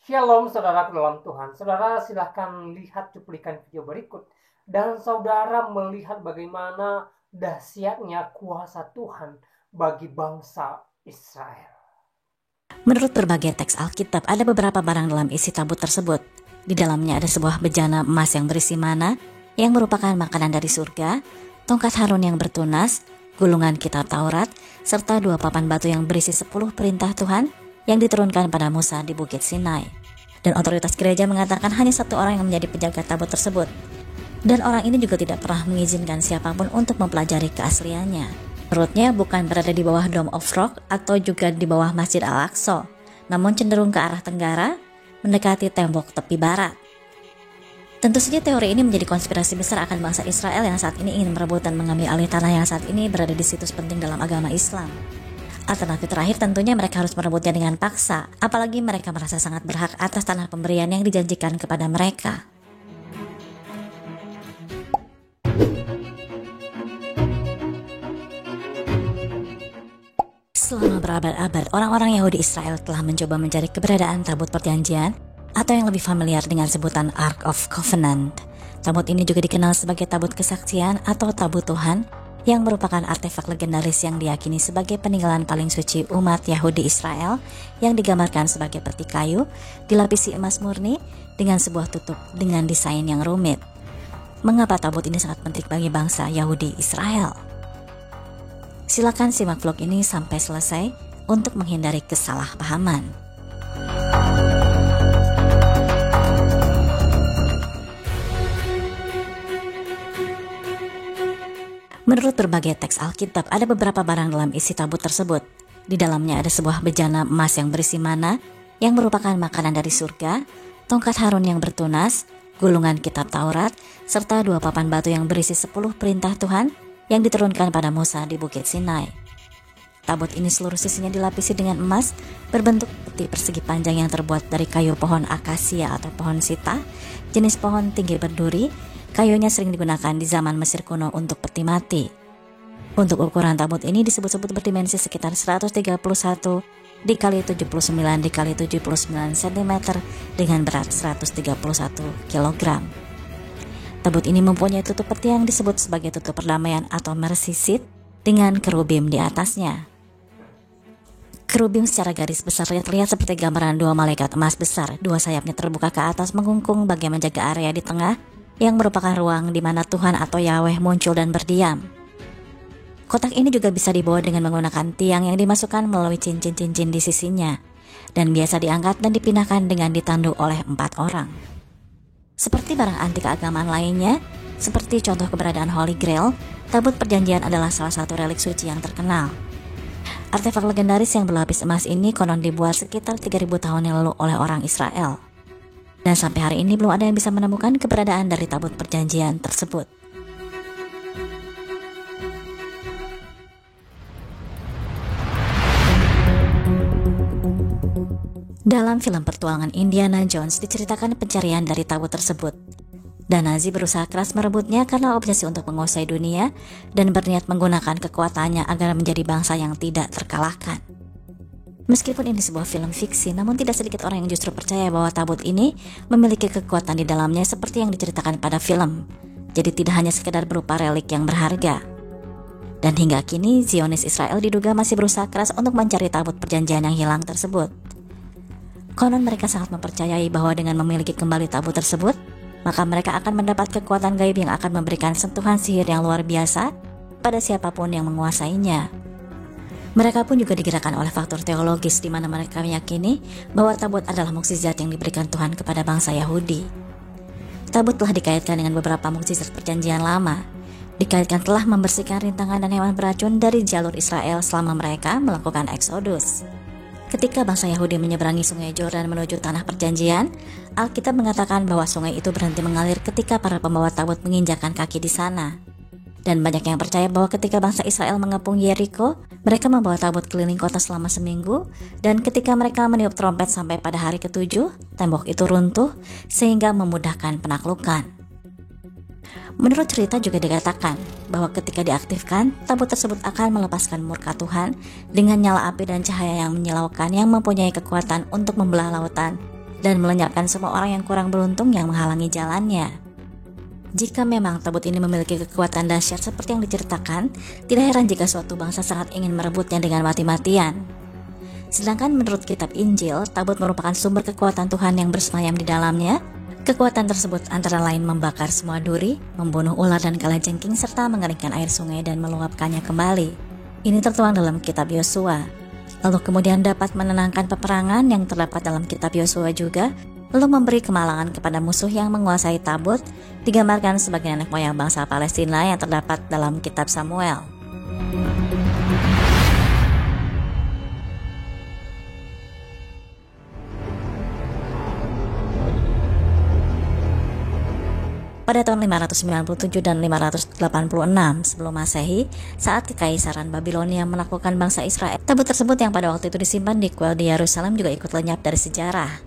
Shalom saudaraku dalam Tuhan. Saudara silahkan lihat cuplikan video berikut. Dan saudara melihat bagaimana dahsyatnya kuasa Tuhan bagi bangsa Israel. Menurut berbagai teks Alkitab, ada beberapa barang dalam isi tabut tersebut. Di dalamnya ada sebuah bejana emas yang berisi mana, yang merupakan makanan dari surga, tongkat Harun yang bertunas, gulungan kitab Taurat, serta 2 papan batu yang berisi 10 perintah Tuhan yang diturunkan pada Musa di Bukit Sinai. Dan otoritas gereja mengatakan hanya 1 orang yang menjadi penjaga tabut tersebut. Dan orang ini juga tidak pernah mengizinkan siapapun untuk mempelajari keasliannya. Menurutnya bukan berada di bawah Dome of Rock atau juga di bawah Masjid Al-Aqsa, namun cenderung ke arah tenggara, mendekati tembok tepi barat. Tentu saja teori ini menjadi konspirasi besar akan bangsa Israel yang saat ini ingin merebut dan mengambil alih tanah yang saat ini berada di situs penting dalam agama Islam. Alternatif terakhir tentunya mereka harus merebutnya dengan paksa, apalagi mereka merasa sangat berhak atas tanah pemberian yang dijanjikan kepada mereka. Selama berabad-abad, orang-orang Yahudi Israel telah mencoba mencari keberadaan tabut perjanjian atau yang lebih familiar dengan sebutan Ark of Covenant. Tabut ini juga dikenal sebagai tabut kesaksian atau tabut Tuhan, yang merupakan artefak legendaris yang diyakini sebagai peninggalan paling suci umat Yahudi Israel yang digambarkan sebagai peti kayu, dilapisi emas murni dengan sebuah tutup dengan desain yang rumit. Mengapa tabut ini sangat penting bagi bangsa Yahudi Israel? Silakan simak vlog ini sampai selesai untuk menghindari kesalahpahaman. Menurut berbagai teks Alkitab, ada beberapa barang dalam isi tabut tersebut. Di dalamnya ada sebuah bejana emas yang berisi mana, yang merupakan makanan dari surga, tongkat Harun yang bertunas, gulungan kitab Taurat, serta 2 papan batu yang berisi 10 perintah Tuhan yang diturunkan pada Musa di Bukit Sinai. Tabut ini seluruh sisinya dilapisi dengan emas, berbentuk peti persegi panjang yang terbuat dari kayu pohon akasia atau pohon sita, jenis pohon tinggi berduri. Kayunya sering digunakan di zaman Mesir kuno untuk peti mati. Untuk ukuran tabut ini disebut-sebut berdimensi sekitar 131 dikali 79 dikali 79 cm dengan berat 131 kg. Tabut ini mempunyai tutup peti yang disebut sebagai tutup perdamaian atau mercy seat dengan kerubim di atasnya. Kerubim secara garis besar terlihat seperti gambaran 2 malaikat emas besar, 2 sayapnya terbuka ke atas mengungkung bagian menjaga area di tengah, yang merupakan ruang di mana Tuhan atau Yahweh muncul dan berdiam. Kotak ini juga bisa dibawa dengan menggunakan tiang yang dimasukkan melalui cincin-cincin di sisinya, dan biasa diangkat dan dipindahkan dengan ditandu oleh 4 orang. Seperti barang antik keagamaan lainnya, seperti contoh keberadaan Holy Grail, tabut perjanjian adalah salah satu relik suci yang terkenal. Artefak legendaris yang berlapis emas ini konon dibuat sekitar 3000 tahun yang lalu oleh orang Israel. Dan sampai hari ini belum ada yang bisa menemukan keberadaan dari tabut perjanjian tersebut. Dalam film petualangan Indiana Jones diceritakan pencarian dari tabut tersebut. Dan Nazi berusaha keras merebutnya karena obsesi untuk menguasai dunia dan berniat menggunakan kekuatannya agar menjadi bangsa yang tidak terkalahkan. Meskipun ini sebuah film fiksi, namun tidak sedikit orang yang justru percaya bahwa tabut ini memiliki kekuatan di dalamnya seperti yang diceritakan pada film. Jadi tidak hanya sekedar berupa relik yang berharga. Dan hingga kini, Zionis Israel diduga masih berusaha keras untuk mencari tabut perjanjian yang hilang tersebut. Konon mereka sangat mempercayai bahwa dengan memiliki kembali tabut tersebut, maka mereka akan mendapat kekuatan gaib yang akan memberikan sentuhan sihir yang luar biasa pada siapapun yang menguasainya. Mereka pun juga digerakkan oleh faktor teologis di mana mereka meyakini bahwa tabut adalah mukjizat yang diberikan Tuhan kepada bangsa Yahudi. Tabut telah dikaitkan dengan beberapa mukjizat perjanjian lama. Dikaitkan telah membersihkan rintangan dan hewan beracun dari jalur Israel selama mereka melakukan eksodus. Ketika bangsa Yahudi menyeberangi sungai Yordan menuju tanah perjanjian, Alkitab mengatakan bahwa sungai itu berhenti mengalir ketika para pembawa tabut menginjakkan kaki di sana. Dan banyak yang percaya bahwa ketika bangsa Israel mengepung Yeriko, mereka membawa tabut keliling kota selama seminggu, dan ketika mereka meniup trompet sampai pada hari ke-7, tembok itu runtuh sehingga memudahkan penaklukan. Menurut cerita juga dikatakan bahwa ketika diaktifkan, tabut tersebut akan melepaskan murka Tuhan dengan nyala api dan cahaya yang menyilaukan yang mempunyai kekuatan untuk membelah lautan dan melenyapkan semua orang yang kurang beruntung yang menghalangi jalannya. Jika memang tabut ini memiliki kekuatan dahsyat seperti yang diceritakan, tidak heran jika suatu bangsa sangat ingin merebutnya dengan mati-matian. Sedangkan menurut kitab Injil, tabut merupakan sumber kekuatan Tuhan yang bersemayam di dalamnya. Kekuatan tersebut antara lain membakar semua duri, membunuh ular dan kalajengking, serta mengeringkan air sungai dan meluapkannya kembali. Ini tertuang dalam kitab Yosua. Lalu kemudian dapat menenangkan peperangan yang terdapat dalam kitab Yosua juga, lalu memberi kemalangan kepada musuh yang menguasai tabut, digambarkan sebagai nenek moyang bangsa Palestina yang terdapat dalam kitab Samuel. Pada tahun 597 dan 586 sebelum Masehi, saat Kekaisaran Babilonia menaklukkan bangsa Israel, tabut tersebut yang pada waktu itu disimpan di kuil di Yerusalem juga ikut lenyap dari sejarah.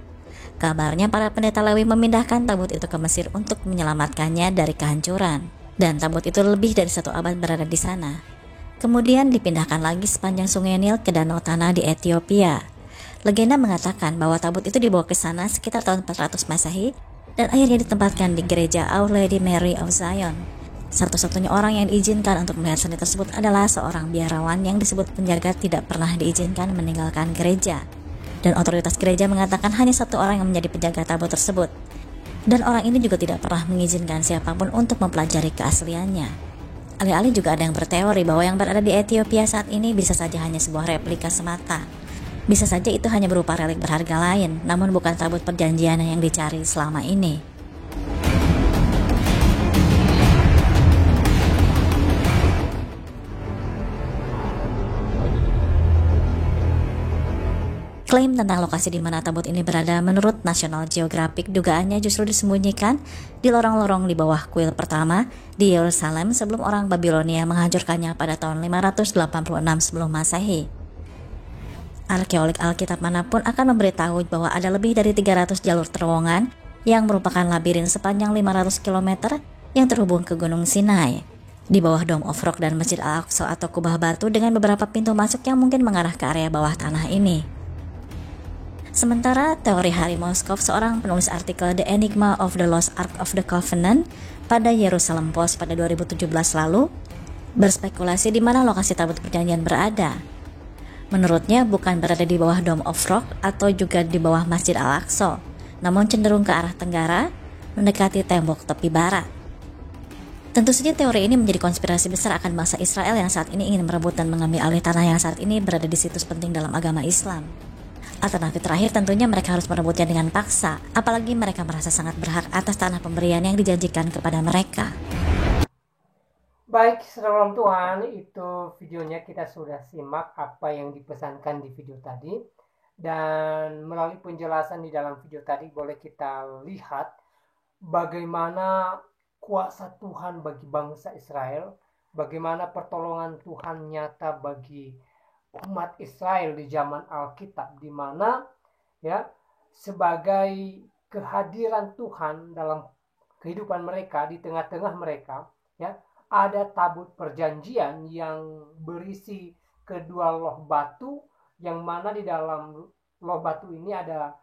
Kabarnya para pendeta Lewi memindahkan tabut itu ke Mesir untuk menyelamatkannya dari kehancuran, dan tabut itu lebih dari 1 abad berada di sana. Kemudian dipindahkan lagi sepanjang sungai Nil ke Danau Tanah di Ethiopia. Legenda mengatakan bahwa tabut itu dibawa ke sana sekitar tahun 400 Masehi dan akhirnya ditempatkan di gereja Our Lady Mary of Zion. Satu-satunya orang yang diizinkan untuk melihat seni tersebut adalah seorang biarawan yang disebut penjaga tidak pernah diizinkan meninggalkan gereja. Dan otoritas gereja mengatakan hanya 1 orang yang menjadi penjaga tabut tersebut. Dan orang ini juga tidak pernah mengizinkan siapapun untuk mempelajari keasliannya. Alih-alih juga ada yang berteori bahwa yang berada di Ethiopia saat ini bisa saja hanya sebuah replika semata. Bisa saja itu hanya berupa relik berharga lain, namun bukan tabut perjanjian yang dicari selama ini. Klaim tentang lokasi di mana tabut ini berada menurut National Geographic dugaannya justru disembunyikan di lorong-lorong di bawah kuil pertama di Yerusalem sebelum orang Babilonia menghancurkannya pada tahun 586 sebelum Masehi. Arkeolog Alkitab manapun akan memberitahu bahwa ada lebih dari 300 jalur terowongan yang merupakan labirin sepanjang 500 km yang terhubung ke Gunung Sinai, di bawah Dome of Rock dan Masjid Al-Aqsa atau kubah batu dengan beberapa pintu masuk yang mungkin mengarah ke area bawah tanah ini. Sementara teori Harry Moskov, seorang penulis artikel The Enigma of the Lost Ark of the Covenant pada Jerusalem Post pada 2017 lalu, berspekulasi di mana lokasi tabut perjanjian berada. Menurutnya bukan berada di bawah Dome of Rock atau juga di bawah Masjid Al-Aqsa, namun cenderung ke arah tenggara, mendekati tembok tepi barat. Tentu saja teori ini menjadi konspirasi besar akan bangsa Israel yang saat ini ingin merebut dan mengambil alih tanah yang saat ini berada di situs penting dalam agama Islam. Alternatif terakhir tentunya mereka harus merebutnya dengan paksa, apalagi mereka merasa sangat berhak atas tanah pemberian yang dijanjikan kepada mereka. Baik, saudara Tuhan, itu videonya kita sudah simak apa yang dipesankan di video tadi. Dan melalui penjelasan di dalam video tadi boleh kita lihat bagaimana kuasa Tuhan bagi bangsa Israel, bagaimana pertolongan Tuhan nyata bagi umat Israel di zaman Alkitab, di mana ya sebagai kehadiran Tuhan dalam kehidupan mereka, di tengah-tengah mereka, ya ada tabut perjanjian yang berisi kedua loh batu, yang mana di dalam loh batu ini ada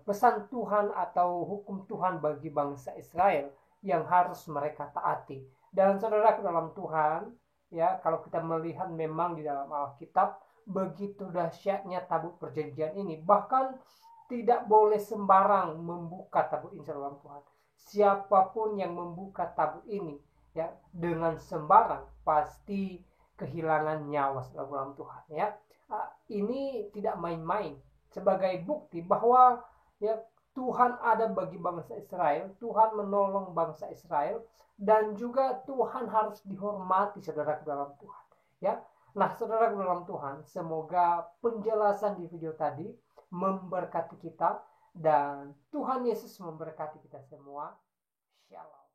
pesan Tuhan atau hukum Tuhan bagi bangsa Israel yang harus mereka taati. Dan saudara dalam Tuhan, ya kalau kita melihat memang di dalam Alkitab begitu dahsyatnya tabut perjanjian ini, bahkan tidak boleh sembarang membuka tabut ini dalam Tuhan. Siapapun yang membuka tabut ini ya dengan sembarang pasti kehilangan nyawa dalam Tuhan, ya. Ini tidak main-main, sebagai bukti bahwa ya Tuhan ada bagi bangsa Israel, Tuhan menolong bangsa Israel, dan juga Tuhan harus dihormati, saudara dalam Tuhan, ya. Nah, saudara dalam Tuhan, semoga penjelasan di video tadi memberkati kita, dan Tuhan Yesus memberkati kita semua. Shalom.